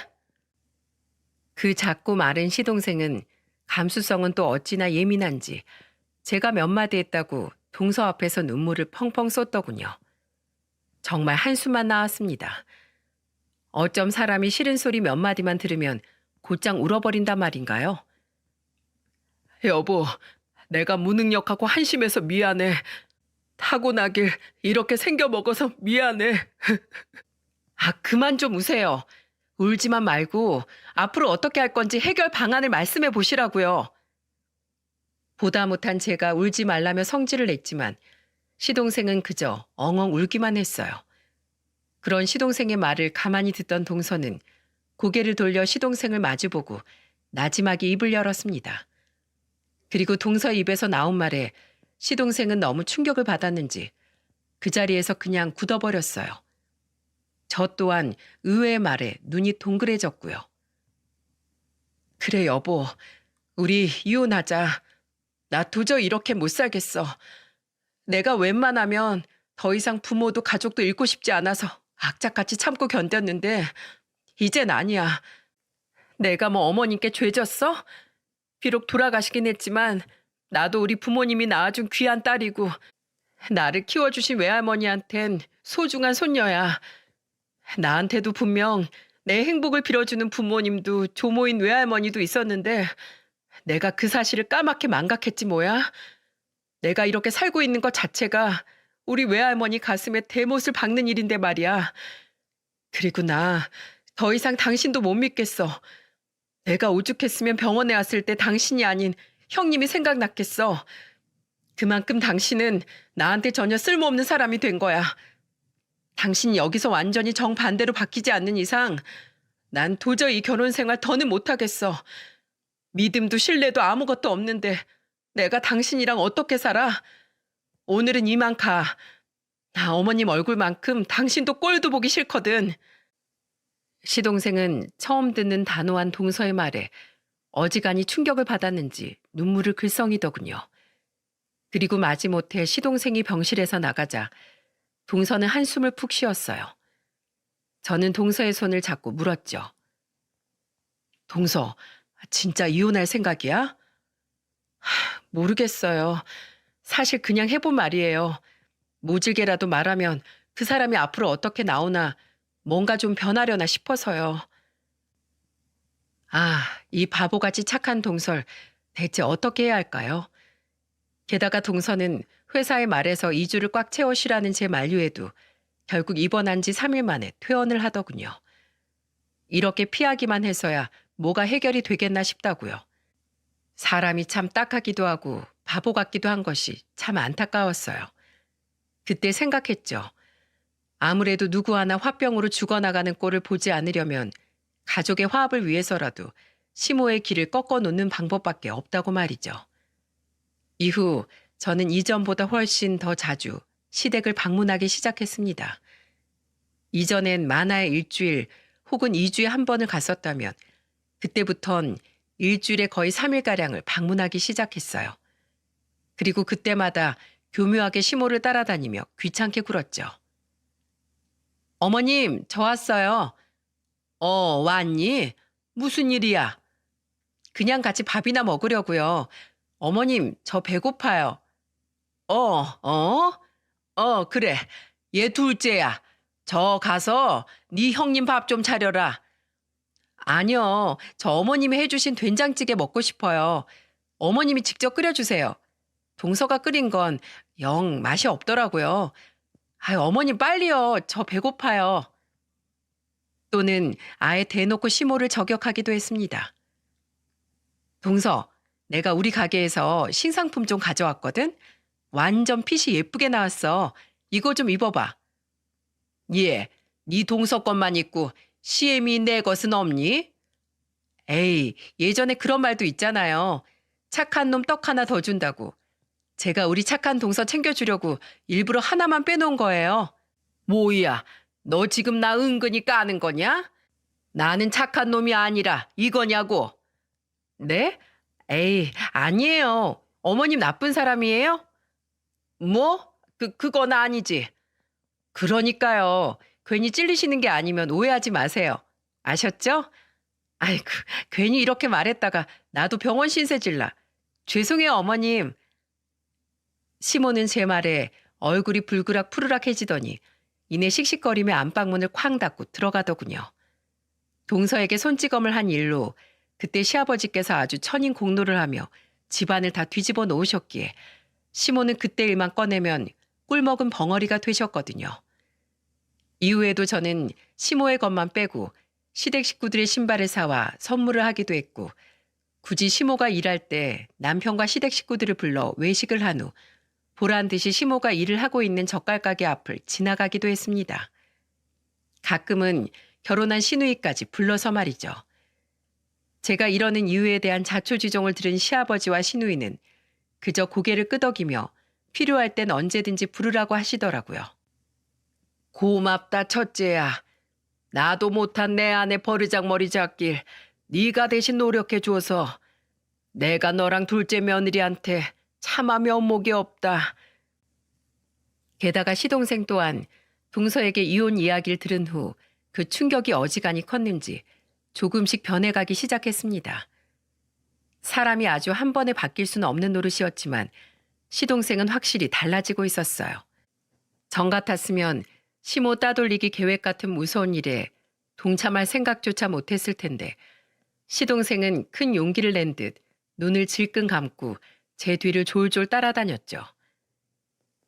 그 작고 마른 시동생은 감수성은 또 어찌나 예민한지 제가 몇 마디 했다고 동서 앞에서 눈물을 펑펑 쏟더군요. 정말 한숨만 나왔습니다. 어쩜 사람이 싫은 소리 몇 마디만 들으면 곧장 울어버린단 말인가요? 여보, 내가 무능력하고 한심해서 미안해. 타고나길 이렇게 생겨먹어서 미안해. 아, 그만 좀 우세요. 울지만 말고 앞으로 어떻게 할 건지 해결 방안을 말씀해 보시라고요. 보다 못한 제가 울지 말라며 성질을 냈지만 시동생은 그저 엉엉 울기만 했어요. 그런 시동생의 말을 가만히 듣던 동서는 고개를 돌려 시동생을 마주보고 나지막이 입을 열었습니다. 그리고 동서 입에서 나온 말에 시동생은 너무 충격을 받았는지 그 자리에서 그냥 굳어버렸어요. 저 또한 의외의 말에 눈이 동그래졌고요. 그래 여보, 우리 이혼하자. 나 도저히 이렇게 못 살겠어. 내가 웬만하면 더 이상 부모도 가족도 잃고 싶지 않아서 악착같이 참고 견뎠는데 이젠 아니야. 내가 뭐 어머님께 죄졌어? 비록 돌아가시긴 했지만 나도 우리 부모님이 낳아준 귀한 딸이고 나를 키워주신 외할머니한텐 소중한 손녀야. 나한테도 분명 내 행복을 빌어주는 부모님도 조모인 외할머니도 있었는데 내가 그 사실을 까맣게 망각했지 뭐야. 내가 이렇게 살고 있는 것 자체가 우리 외할머니 가슴에 대못을 박는 일인데 말이야. 그리고 나 더 이상 당신도 못 믿겠어. 내가 오죽했으면 병원에 왔을 때 당신이 아닌 형님이 생각났겠어. 그만큼 당신은 나한테 전혀 쓸모없는 사람이 된 거야. 당신이 여기서 완전히 정반대로 바뀌지 않는 이상 난 도저히 이 결혼 생활 더는 못하겠어. 믿음도 신뢰도 아무것도 없는데 내가 당신이랑 어떻게 살아? 오늘은 이만 가. 나 어머님 얼굴만큼 당신도 꼴도 보기 싫거든. 시동생은 처음 듣는 단호한 동서의 말에 어지간히 충격을 받았는지 눈물을 글썽이더군요. 그리고 마지못해 시동생이 병실에서 나가자 동서는 한숨을 푹 쉬었어요. 저는 동서의 손을 잡고 물었죠. 동서, 진짜 이혼할 생각이야? 모르겠어요. 사실 그냥 해본 말이에요. 모질게라도 말하면 그 사람이 앞으로 어떻게 나오나 뭔가 좀 변하려나 싶어서요. 아, 이 바보같이 착한 동설 대체 어떻게 해야 할까요? 게다가 동서는 회사의 말에서 2주를 꽉 채워 쉬라는 제 만류에도 결국 입원한 지 3일 만에 퇴원을 하더군요. 이렇게 피하기만 해서야 뭐가 해결이 되겠나 싶다고요. 사람이 참 딱하기도 하고 바보 같기도 한 것이 참 안타까웠어요. 그때 생각했죠. 아무래도 누구 하나 화병으로 죽어나가는 꼴을 보지 않으려면 가족의 화합을 위해서라도 시모의 길을 꺾어 놓는 방법밖에 없다고 말이죠. 이후 저는 이전보다 훨씬 더 자주 시댁을 방문하기 시작했습니다. 이전엔 많아야 일주일 혹은 2주에 한 번을 갔었다면 그때부턴 일주일에 거의 3일가량을 방문하기 시작했어요. 그리고 그때마다 교묘하게 시모를 따라다니며 귀찮게 굴었죠. 어머님, 저 왔어요. 왔니? 무슨 일이야? 그냥 같이 밥이나 먹으려고요. 어머님, 저 배고파요. 어, 어? 그래. 얘 둘째야. 저 가서 네 형님 밥 좀 차려라. 아니요. 저 어머님이 해주신 된장찌개 먹고 싶어요. 어머님이 직접 끓여주세요. 동서가 끓인 건 영 맛이 없더라고요. 어머님 빨리요. 저 배고파요. 또는 아예 대놓고 시모를 저격하기도 했습니다. 동서, 내가 우리 가게에서 신상품 좀 가져왔거든? 완전 핏이 예쁘게 나왔어. 이거 좀 입어봐. 예, 네 동서 것만 입고 시엠이 내 것은 없니? 에이, 예전에 그런 말도 있잖아요. 착한 놈 떡 하나 더 준다고. 제가 우리 착한 동서 챙겨주려고 일부러 하나만 빼놓은 거예요. 뭐야, 너 지금 나 은근히 까는 거냐? 나는 착한 놈이 아니라 이거냐고. 네? 에이, 아니에요. 어머님 나쁜 사람이에요? 뭐? 그건 아니지. 그러니까요. 괜히 찔리시는 게 아니면 오해하지 마세요. 아셨죠? 아이고, 괜히 이렇게 말했다가 나도 병원 신세 질라. 죄송해요, 어머님. 시모는 제 말에 얼굴이 불그락 푸르락해지더니 이내 씩씩거리며 안방문을 쾅 닫고 들어가더군요. 동서에게 손찌검을 한 일로 그때 시아버지께서 아주 천인공노를 하며 집안을 다 뒤집어 놓으셨기에 시모는 그때 일만 꺼내면 꿀먹은 벙어리가 되셨거든요. 이후에도 저는 시모의 것만 빼고 시댁 식구들의 신발을 사와 선물을 하기도 했고 굳이 시모가 일할 때 남편과 시댁 식구들을 불러 외식을 한 후 보란 듯이 시모가 일을 하고 있는 젓갈가게 앞을 지나가기도 했습니다. 가끔은 결혼한 시누이까지 불러서 말이죠. 제가 이러는 이유에 대한 자초지종을 들은 시아버지와 시누이는 그저 고개를 끄덕이며 필요할 땐 언제든지 부르라고 하시더라고요. 고맙다 첫째야. 나도 못한 내 아내 버르장머리 잡길 네가 대신 노력해 줘서 내가 너랑 둘째 며느리한테 차마 면목이 없다. 게다가 시동생 또한 동서에게 이혼 이야기를 들은 후 그 충격이 어지간히 컸는지 조금씩 변해가기 시작했습니다. 사람이 아주 한 번에 바뀔 수는 없는 노릇이었지만 시동생은 확실히 달라지고 있었어요. 전 같았으면 시모 따돌리기 계획 같은 무서운 일에 동참할 생각조차 못했을 텐데 시동생은 큰 용기를 낸 듯 눈을 질끈 감고 제 뒤를 졸졸 따라다녔죠.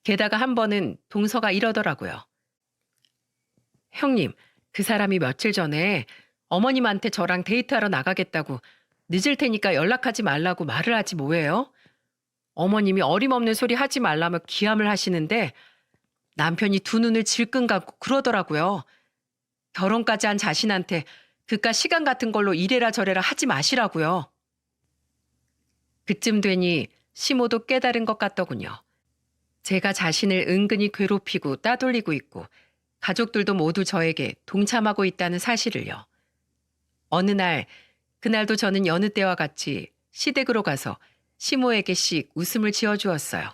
게다가 한 번은 동서가 이러더라고요. 형님, 그 사람이 며칠 전에 어머님한테 저랑 데이트하러 나가겠다고 늦을 테니까 연락하지 말라고 말을 하지 뭐예요? 어머님이 어림없는 소리 하지 말라며 기함을 하시는데 남편이 두 눈을 질끈 감고 그러더라고요. 결혼까지 한 자신한테 그깟 시간 같은 걸로 이래라 저래라 하지 마시라고요. 그쯤 되니 시모도 깨달은 것 같더군요. 제가 자신을 은근히 괴롭히고 따돌리고 있고 가족들도 모두 저에게 동참하고 있다는 사실을요. 어느 날, 그날도 저는 여느 때와 같이 시댁으로 가서 시모에게씩 웃음을 지어주었어요.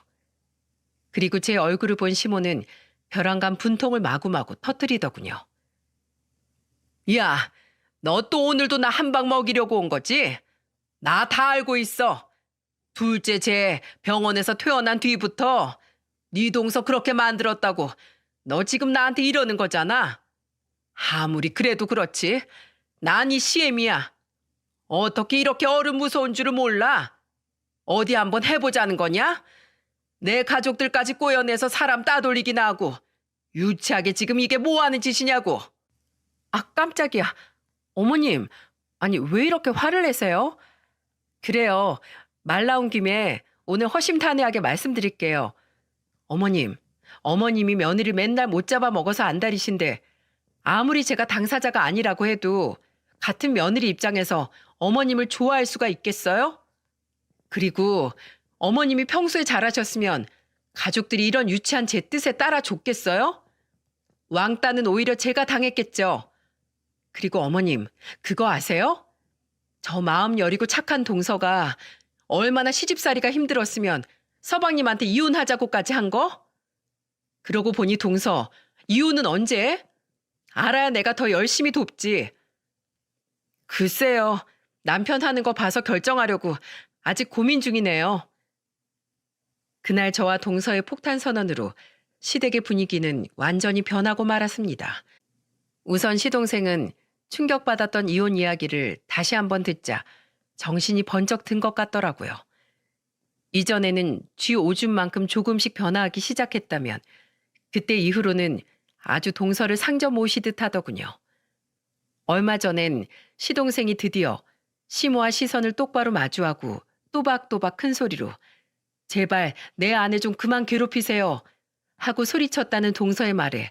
그리고 제 얼굴을 본 시모는 벼랑간 분통을 마구마구 터뜨리더군요. 야, 너 또 오늘도 나 한 방 먹이려고 온 거지? 나 다 알고 있어. 둘째 쟤 병원에서 퇴원한 뒤부터 네 동서 그렇게 만들었다고 너 지금 나한테 이러는 거잖아. 아무리 그래도 그렇지. 난 이 시엠이야. 어떻게 이렇게 어른 무서운 줄을 몰라? 어디 한번 해보자는 거냐? 내 가족들까지 꼬여내서 사람 따돌리기나 하고 유치하게 지금 이게 뭐 하는 짓이냐고. 아, 깜짝이야. 어머님, 아니 왜 이렇게 화를 내세요? 그래요. 말 나온 김에 오늘 허심탄회하게 말씀드릴게요. 어머님이 며느리 맨날 못 잡아 먹어서 안달이신데 아무리 제가 당사자가 아니라고 해도 같은 며느리 입장에서 어머님을 좋아할 수가 있겠어요? 그리고 어머님이 평소에 잘하셨으면 가족들이 이런 유치한 제 뜻에 따라 줬겠어요? 왕따는 오히려 제가 당했겠죠. 그리고 어머님, 그거 아세요? 저 마음 여리고 착한 동서가 얼마나 시집살이가 힘들었으면 서방님한테 이혼하자고까지 한 거? 그러고 보니 동서, 이혼은 언제? 알아야 내가 더 열심히 돕지. 글쎄요. 남편 하는 거 봐서 결정하려고 아직 고민 중이네요. 그날 저와 동서의 폭탄 선언으로 시댁의 분위기는 완전히 변하고 말았습니다. 우선 시동생은 충격받았던 이혼 이야기를 다시 한번 듣자 정신이 번쩍 든 것 같더라고요. 이전에는 쥐 오줌만큼 조금씩 변화하기 시작했다면 그때 이후로는 아주 동서를 상점 모시듯 하더군요. 얼마 전엔 시동생이 드디어 시모와 시선을 똑바로 마주하고 또박또박 큰 소리로 제발 내 아내 좀 그만 괴롭히세요 하고 소리쳤다는 동서의 말에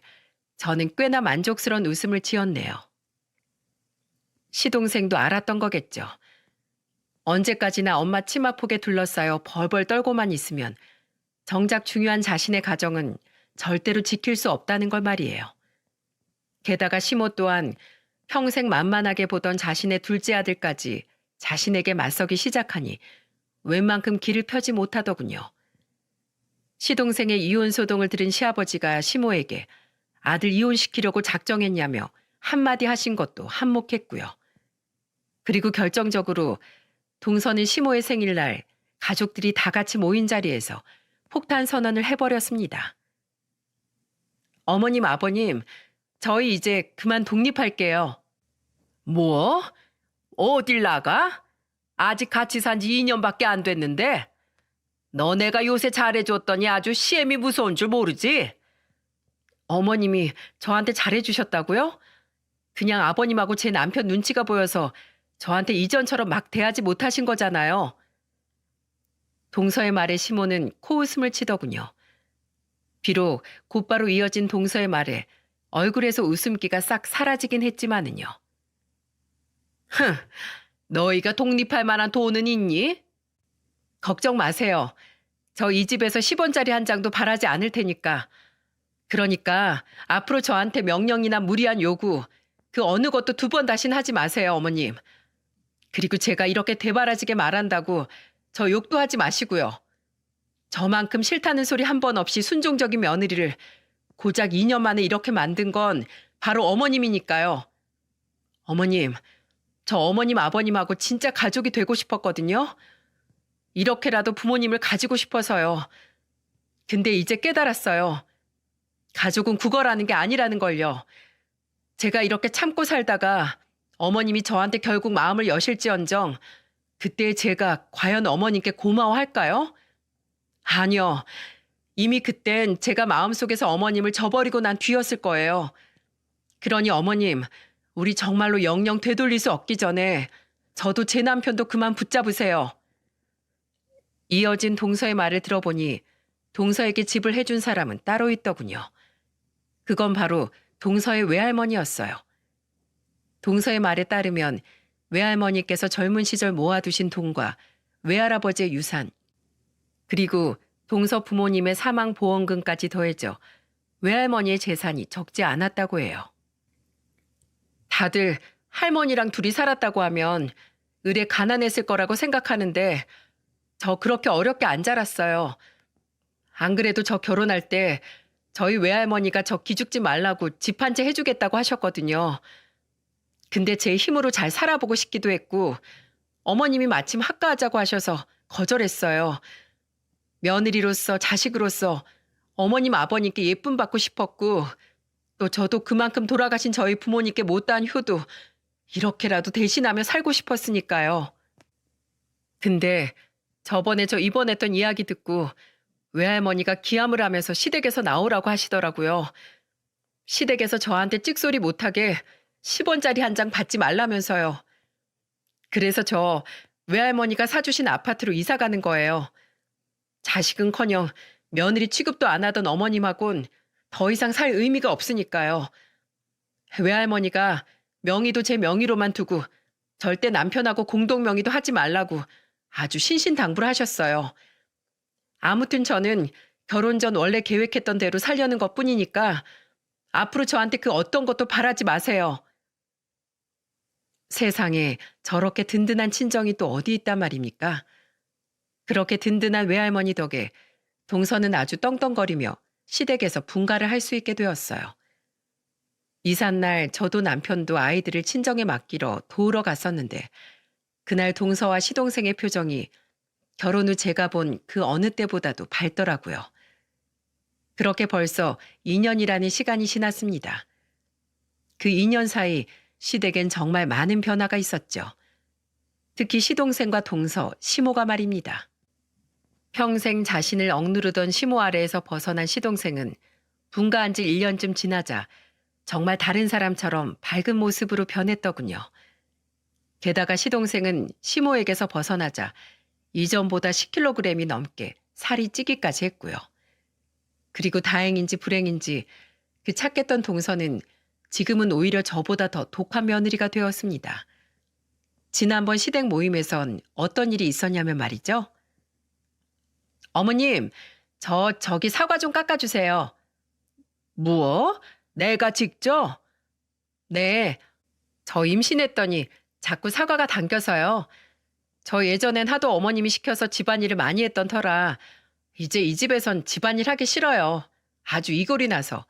저는 꽤나 만족스러운 웃음을 지었네요. 시동생도 알았던 거겠죠. 언제까지나 엄마 치마폭에 둘러싸여 벌벌 떨고만 있으면 정작 중요한 자신의 가정은 절대로 지킬 수 없다는 걸 말이에요. 게다가 시모 또한 평생 만만하게 보던 자신의 둘째 아들까지 자신에게 맞서기 시작하니 웬만큼 길을 펴지 못하더군요. 시동생의 이혼 소동을 들은 시아버지가 시모에게 아들 이혼시키려고 작정했냐며 한마디 하신 것도 한몫했고요. 그리고 결정적으로 동서는 시모의 생일날 가족들이 다 같이 모인 자리에서 폭탄 선언을 해버렸습니다. 어머님, 아버님, 저희 이제 그만 독립할게요. 뭐? 어딜 나가? 아직 같이 산 지 2년밖에 안 됐는데? 너네가 요새 잘해줬더니 아주 시엠이 무서운 줄 모르지? 어머님이 저한테 잘해주셨다고요? 그냥 아버님하고 제 남편 눈치가 보여서 저한테 이전처럼 막 대하지 못하신 거잖아요. 동서의 말에 시모는 코웃음을 치더군요. 비록 곧바로 이어진 동서의 말에 얼굴에서 웃음기가 싹 사라지긴 했지만은요. 흥, 너희가 독립할 만한 돈은 있니? 걱정 마세요. 저 이 집에서 10원짜리 한 장도 바라지 않을 테니까. 그러니까 앞으로 저한테 명령이나 무리한 요구, 그 어느 것도 두 번 다신 하지 마세요, 어머님. 그리고 제가 이렇게 대바라지게 말한다고 저 욕도 하지 마시고요. 저만큼 싫다는 소리 한 번 없이 순종적인 며느리를 고작 2년 만에 이렇게 만든 건 바로 어머님이니까요. 어머님, 저 어머님 아버님하고 진짜 가족이 되고 싶었거든요. 이렇게라도 부모님을 가지고 싶어서요. 근데 이제 깨달았어요. 가족은 국어라는 게 아니라는 걸요. 제가 이렇게 참고 살다가 어머님이 저한테 결국 마음을 여실지언정 그때 제가 과연 어머님께 고마워할까요? 아니요. 이미 그땐 제가 마음속에서 어머님을 저버리고 난 뒤였을 거예요. 그러니 어머님, 우리 정말로 영영 되돌릴 수 없기 전에 저도 제 남편도 그만 붙잡으세요. 이어진 동서의 말을 들어보니 동서에게 집을 해준 사람은 따로 있더군요. 그건 바로 동서의 외할머니였어요. 동서의 말에 따르면 외할머니께서 젊은 시절 모아두신 돈과 외할아버지의 유산, 그리고 동서 부모님의 사망 보험금까지 더해져 외할머니의 재산이 적지 않았다고 해요. 다들 할머니랑 둘이 살았다고 하면 을에 가난했을 거라고 생각하는데 저 그렇게 어렵게 안 자랐어요. 안 그래도 저 결혼할 때 저희 외할머니가 저 기죽지 말라고 집 한 채 해주겠다고 하셨거든요. 근데 제 힘으로 잘 살아보고 싶기도 했고 어머님이 마침 학가하자고 하셔서 거절했어요. 며느리로서 자식으로서 어머님 아버님께 예쁨 받고 싶었고 또 저도 그만큼 돌아가신 저희 부모님께 못다한 효도 이렇게라도 대신하며 살고 싶었으니까요. 근데 저번에 저 입원했던 이야기 듣고 외할머니가 기함을 하면서 시댁에서 나오라고 하시더라고요. 시댁에서 저한테 찍소리 못하게 10원짜리 한 장 받지 말라면서요. 그래서 저 외할머니가 사주신 아파트로 이사 가는 거예요. 자식은커녕 며느리 취급도 안 하던 어머님하곤 더 이상 살 의미가 없으니까요. 외할머니가 명의도 제 명의로만 두고 절대 남편하고 공동 명의도 하지 말라고 아주 신신당부를 하셨어요. 아무튼 저는 결혼 전 원래 계획했던 대로 살려는 것뿐이니까 앞으로 저한테 그 어떤 것도 바라지 마세요. 세상에 저렇게 든든한 친정이 또 어디 있단 말입니까? 그렇게 든든한 외할머니 덕에 동서는 아주 떵떵거리며 시댁에서 분가를 할 수 있게 되었어요. 이삿날 저도 남편도 아이들을 친정에 맡기러 도우러 갔었는데 그날 동서와 시동생의 표정이 결혼 후 제가 본 그 어느 때보다도 밝더라고요. 그렇게 벌써 2년이라는 시간이 지났습니다. 그 2년 사이 시댁엔 정말 많은 변화가 있었죠. 특히 시동생과 동서, 시모가 말입니다. 평생 자신을 억누르던 시모 아래에서 벗어난 시동생은 분가한 지 1년쯤 지나자 정말 다른 사람처럼 밝은 모습으로 변했더군요. 게다가 시동생은 시모에게서 벗어나자 이전보다 10kg이 넘게 살이 찌기까지 했고요. 그리고 다행인지 불행인지 그 착했던 동서는 지금은 오히려 저보다 더 독한 며느리가 되었습니다. 지난번 시댁 모임에선 어떤 일이 있었냐면 말이죠. 어머님, 저기 사과 좀 깎아주세요. 뭐? 내가 직접? 네, 저 임신했더니 자꾸 사과가 당겨서요. 저 예전엔 하도 어머님이 시켜서 집안일을 많이 했던 터라 이제 이 집에선 집안일 하기 싫어요. 아주 이골이 나서.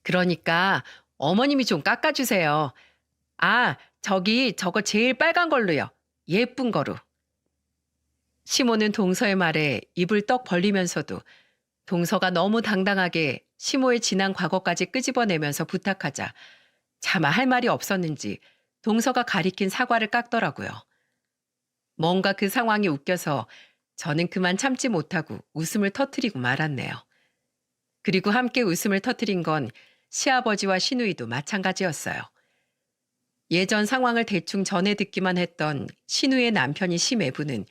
그러니까 어머님이 좀 깎아주세요. 아, 저거 제일 빨간 걸로요. 예쁜 거로. 시모는 동서의 말에 입을 떡 벌리면서도 동서가 너무 당당하게 시모의 지난 과거까지 끄집어내면서 부탁하자 차마 할 말이 없었는지 동서가 가리킨 사과를 깎더라고요. 뭔가 그 상황이 웃겨서 저는 그만 참지 못하고 웃음을 터뜨리고 말았네요. 그리고 함께 웃음을 터뜨린 건 시아버지와 시누이도 마찬가지였어요. 예전 상황을 대충 전해 듣기만 했던 시누이의 남편이 시매부는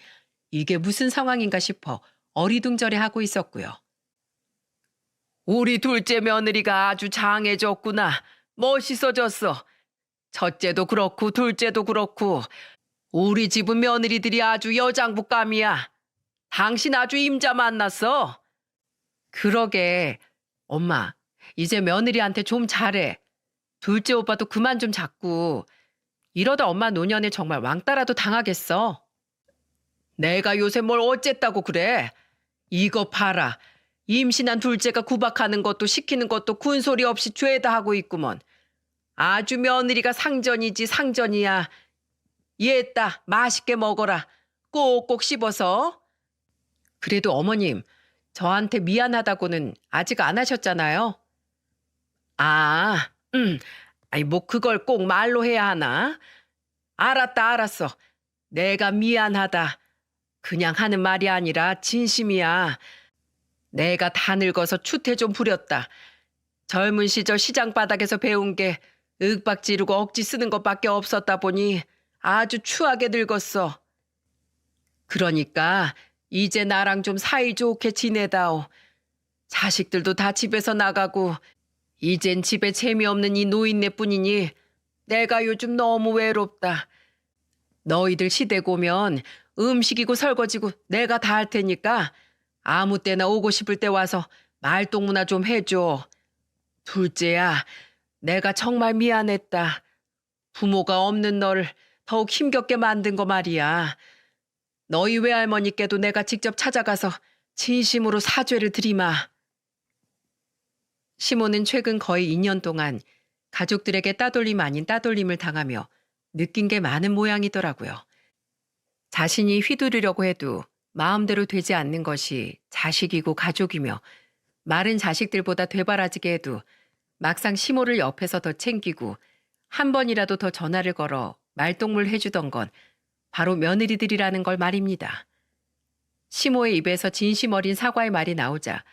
이게 무슨 상황인가 싶어 어리둥절해하고 있었고요. 우리 둘째 며느리가 아주 장해졌구나. 멋있어졌어. 첫째도 그렇고 둘째도 그렇고 우리 집은 며느리들이 아주 여장부감이야. 당신 아주 임자 만났어. 그러게. 엄마, 이제 며느리한테 좀 잘해. 둘째 오빠도 그만 좀 잡고. 이러다 엄마 노년에 정말 왕따라도 당하겠어. 내가 요새 뭘 어쨌다고 그래. 이거 봐라. 임신한 둘째가 구박하는 것도 시키는 것도 군소리 없이 죄다 하고 있구먼. 아주 며느리가 상전이지 상전이야. 얘따 맛있게 먹어라. 꼭꼭 씹어서. 그래도 어머님, 저한테 미안하다고는 아직 안 하셨잖아요. 아, 아니 뭐 그걸 꼭 말로 해야 하나? 알았다 알았어. 내가 미안하다. 그냥 하는 말이 아니라 진심이야. 내가 다 늙어서 추태 좀 부렸다. 젊은 시절 시장 바닥에서 배운 게 윽박 지르고 억지 쓰는 것밖에 없었다 보니 아주 추하게 늙었어. 그러니까 이제 나랑 좀 사이좋게 지내다오. 자식들도 다 집에서 나가고 이젠 집에 재미없는 이 노인네뿐이니 내가 요즘 너무 외롭다. 너희들 시댁 오면 음식이고 설거지고 내가 다 할 테니까 아무 때나 오고 싶을 때 와서 말동무나 좀 해줘. 둘째야, 내가 정말 미안했다. 부모가 없는 너를 더욱 힘겹게 만든 거 말이야. 너희 외할머니께도 내가 직접 찾아가서 진심으로 사죄를 드리마. 시모는 최근 거의 2년 동안 가족들에게 따돌림 아닌 따돌림을 당하며 느낀 게 많은 모양이더라고요. 자신이 휘두르려고 해도 마음대로 되지 않는 것이 자식이고 가족이며 마른 자식들보다 되바라지게 해도 막상 시모를 옆에서 더 챙기고 한 번이라도 더 전화를 걸어 말동무를 해주던 건 바로 며느리들이라는 걸 말입니다. 시모의 입에서 진심 어린 사과의 말이 나오자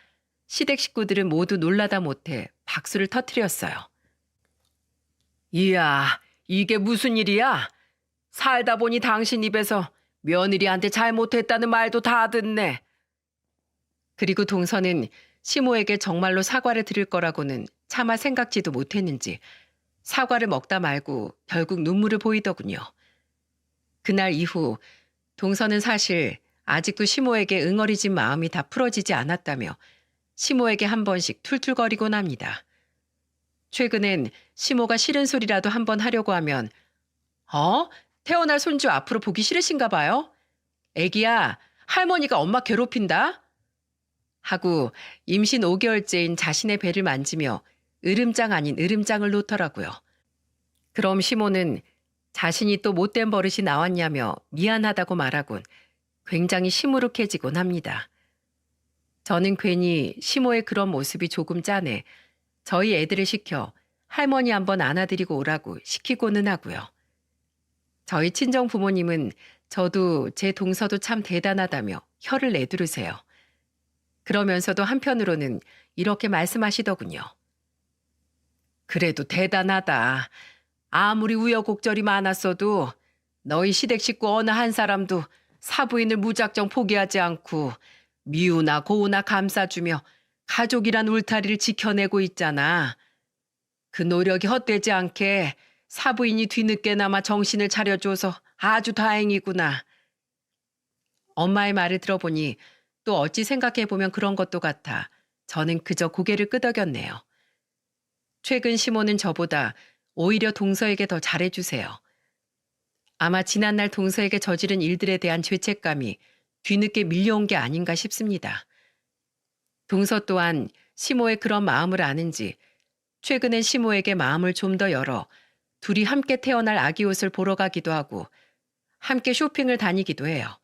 시댁 식구들은 모두 놀라다 못해 박수를 터뜨렸어요. 이야, 이게 무슨 일이야? 살다 보니 당신 입에서 며느리한테 잘못했다는 말도 다 듣네. 그리고 동서는 시모에게 정말로 사과를 드릴 거라고는 차마 생각지도 못했는지 사과를 먹다 말고 결국 눈물을 보이더군요. 그날 이후 동서는 사실 아직도 시모에게 응어리진 마음이 다 풀어지지 않았다며 시모에게 한 번씩 툴툴거리곤 합니다. 최근엔 시모가 싫은 소리라도 한 번 하려고 하면 태어날 손주 앞으로 보기 싫으신가 봐요? 애기야, 할머니가 엄마 괴롭힌다? 하고 임신 5개월째인 자신의 배를 만지며 으름장 아닌 으름장을 놓더라고요. 그럼 시모는 자신이 또 못된 버릇이 나왔냐며 미안하다고 말하곤 굉장히 시무룩해지곤 합니다. 저는 괜히 시모의 그런 모습이 조금 짠해 저희 애들을 시켜 할머니 한번 안아드리고 오라고 시키고는 하고요. 저희 친정 부모님은 저도 제 동서도 참 대단하다며 혀를 내두르세요. 그러면서도 한편으로는 이렇게 말씀하시더군요. 그래도 대단하다. 아무리 우여곡절이 많았어도 너희 시댁 식구 어느 한 사람도 사부인을 무작정 포기하지 않고 미우나 고우나 감싸주며 가족이란 울타리를 지켜내고 있잖아. 그 노력이 헛되지 않게 사부인이 뒤늦게나마 정신을 차려줘서 아주 다행이구나. 엄마의 말을 들어보니 또 어찌 생각해보면 그런 것도 같아 저는 그저 고개를 끄덕였네요. 최근 시모는 저보다 오히려 동서에게 더 잘해주세요. 아마 지난날 동서에게 저지른 일들에 대한 죄책감이 뒤늦게 밀려온 게 아닌가 싶습니다. 동서 또한 시모의 그런 마음을 아는지 최근엔 시모에게 마음을 좀 더 열어 둘이 함께 태어날 아기 옷을 보러 가기도 하고 함께 쇼핑을 다니기도 해요.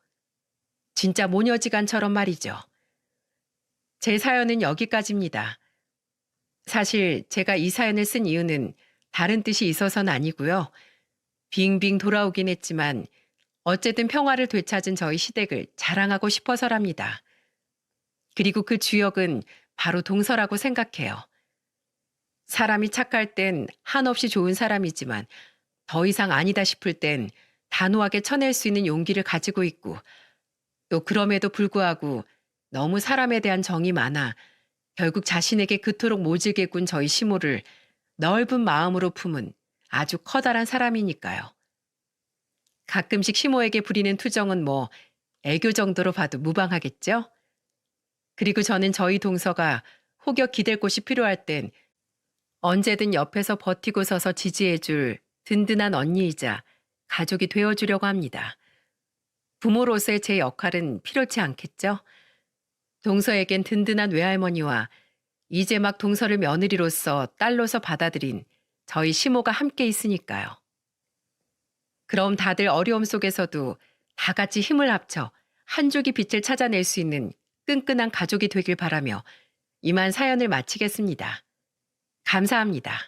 진짜 모녀지간처럼 말이죠. 제 사연은 여기까지입니다. 사실 제가 이 사연을 쓴 이유는 다른 뜻이 있어서는 아니고요. 빙빙 돌아오긴 했지만 어쨌든 평화를 되찾은 저희 시댁을 자랑하고 싶어서랍니다. 그리고 그 주역은 바로 동서라고 생각해요. 사람이 착할 땐 한없이 좋은 사람이지만 더 이상 아니다 싶을 땐 단호하게 쳐낼 수 있는 용기를 가지고 있고 또 그럼에도 불구하고 너무 사람에 대한 정이 많아 결국 자신에게 그토록 모질게 군 저희 시모를 넓은 마음으로 품은 아주 커다란 사람이니까요. 가끔씩 시모에게 부리는 투정은 뭐 애교 정도로 봐도 무방하겠죠? 그리고 저는 저희 동서가 혹여 기댈 곳이 필요할 땐 언제든 옆에서 버티고 서서 지지해줄 든든한 언니이자 가족이 되어주려고 합니다. 부모로서의 제 역할은 필요치 않겠죠? 동서에겐 든든한 외할머니와 이제 막 동서를 며느리로서 딸로서 받아들인 저희 시모가 함께 있으니까요. 그럼 다들 어려움 속에서도 다 같이 힘을 합쳐 한 줄기 빛을 찾아낼 수 있는 끈끈한 가족이 되길 바라며 이만 사연을 마치겠습니다. 감사합니다.